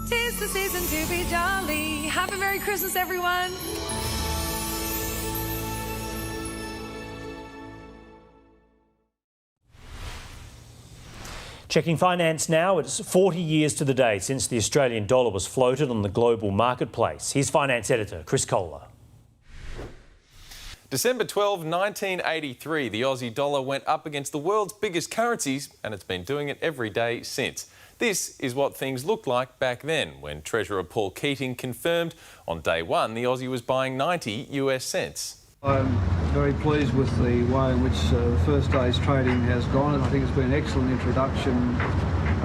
'Tis the season to be jolly. Have a Merry Christmas, everyone. Checking finance now, it's 40 years to the day since the Australian dollar was floated on the global marketplace. Here's finance editor Chris Kohler. December 12, 1983, the Aussie dollar went up against the world's biggest currencies, and it's been doing it every day since. This is what things looked like back then, when Treasurer Paul Keating confirmed on day one the Aussie was buying 90 US cents. I'm very pleased with the way in which the first day's trading has gone, and I think it's been an excellent introduction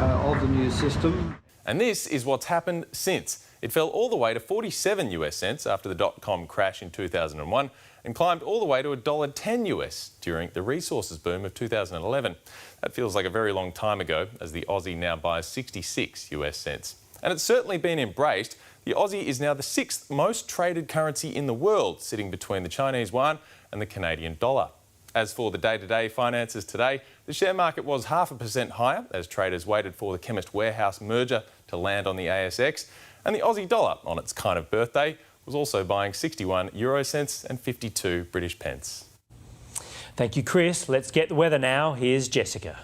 of the new system. And this is what's happened since. It fell all the way to 47 US cents after the dot-com crash in 2001 and climbed all the way to $1.10 US during the resources boom of 2011. That feels like a very long time ago, as the Aussie now buys 66 US cents. And it's certainly been embraced. The Aussie is now the 6th most traded currency in the world, sitting between the Chinese yuan and the Canadian dollar. As for the day-to-day finances today, the share market was 0.5% higher as traders waited for the Chemist Warehouse merger to land on the ASX, and the Aussie dollar, on its kind of birthday, was also buying 61 euro cents and 52 British pence. Thank you, Chris. Let's get the weather now. Here's Jessica.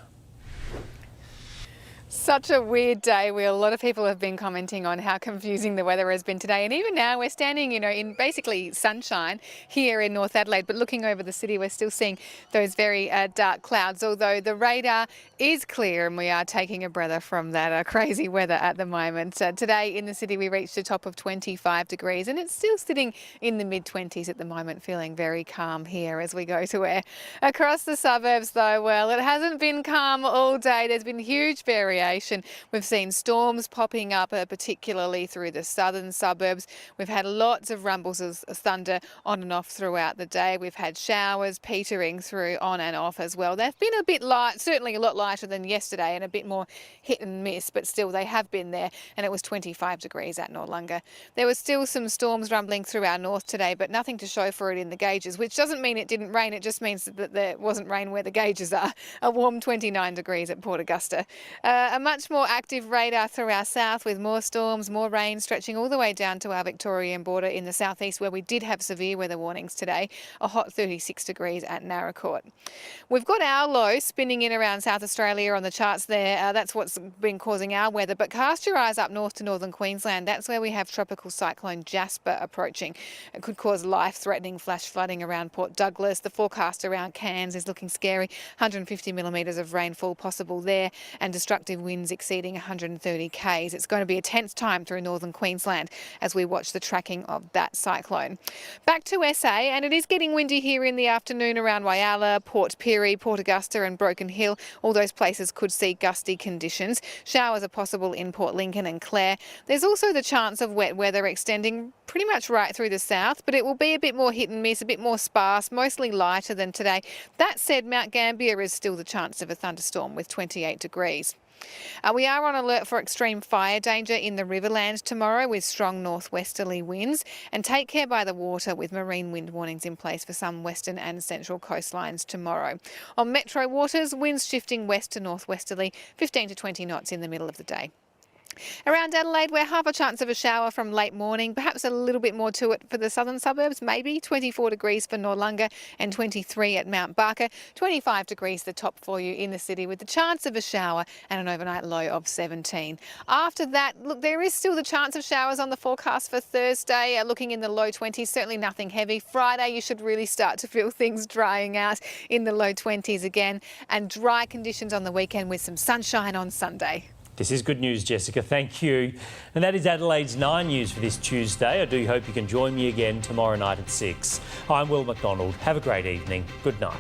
Such a weird day. A lot of people have been commenting on how confusing the weather has been today. And even now we're standing, in basically sunshine here in North Adelaide. But looking over the city, we're still seeing those very dark clouds, although the radar is clear and we are taking a breather from that crazy weather at the moment. Today in the city, we reached a top of 25 degrees and it's still sitting in the mid-20s at the moment, feeling very calm here as we go to air. Across the suburbs, though, well, it hasn't been calm all day. There's been huge variation. We've seen storms popping up, particularly through the southern suburbs. We've had lots of rumbles of thunder on and off throughout the day. We've had showers petering through on and off as well. They've been a bit light, certainly a lot lighter than yesterday and a bit more hit and miss, but still they have been there, and it was 25 degrees at Noarlunga. There was still some storms rumbling through our north today, but nothing to show for it in the gauges, which doesn't mean it didn't rain. It just means that there wasn't rain where the gauges are. A warm 29 degrees at Port Augusta. A much more active radar through our south with more storms, more rain stretching all the way down to our Victorian border in the southeast, where we did have severe weather warnings today. A hot 36 degrees at Narracourt. We've got our low spinning in around South Australia on the charts there. That's what's been causing our weather. But cast your eyes up north to northern Queensland. That's where we have tropical cyclone Jasper approaching. It could cause life-threatening flash flooding around Port Douglas. The forecast around Cairns is looking scary. 150 millimetres of rainfall possible there, and destructive winds exceeding 130 k's. It's going to be a tense time through northern Queensland as we watch the tracking of that cyclone. Back to SA, and it is getting windy here in the afternoon around Whyalla, Port Pirie, Port Augusta and Broken Hill. All those places could see gusty conditions. Showers are possible in Port Lincoln and Clare. There's also the chance of wet weather extending pretty much right through the south, but it will be a bit more hit and miss, a bit more sparse, mostly lighter than today. That said, Mount Gambier is still the chance of a thunderstorm with 28 degrees. We are on alert for extreme fire danger in the Riverland tomorrow with strong northwesterly winds, and take care by the water with marine wind warnings in place for some western and central coastlines tomorrow. On metro waters, winds shifting west to northwesterly, 15 to 20 knots in the middle of the day. Around Adelaide, we're half a chance of a shower from late morning, perhaps a little bit more to it for the southern suburbs, maybe 24 degrees for Noarlunga and 23 at Mount Barker, 25 degrees the top for you in the city with the chance of a shower and an overnight low of 17. After that, look, there is still the chance of showers on the forecast for Thursday, looking in the low 20s, certainly nothing heavy. Friday, you should really start to feel things drying out in the low 20s again, and dry conditions on the weekend with some sunshine on Sunday. This is good news, Jessica. Thank you. And that is Adelaide's 9 News for this Tuesday. I do hope you can join me again tomorrow night at 6. I'm McDonald. Have a great evening. Good night.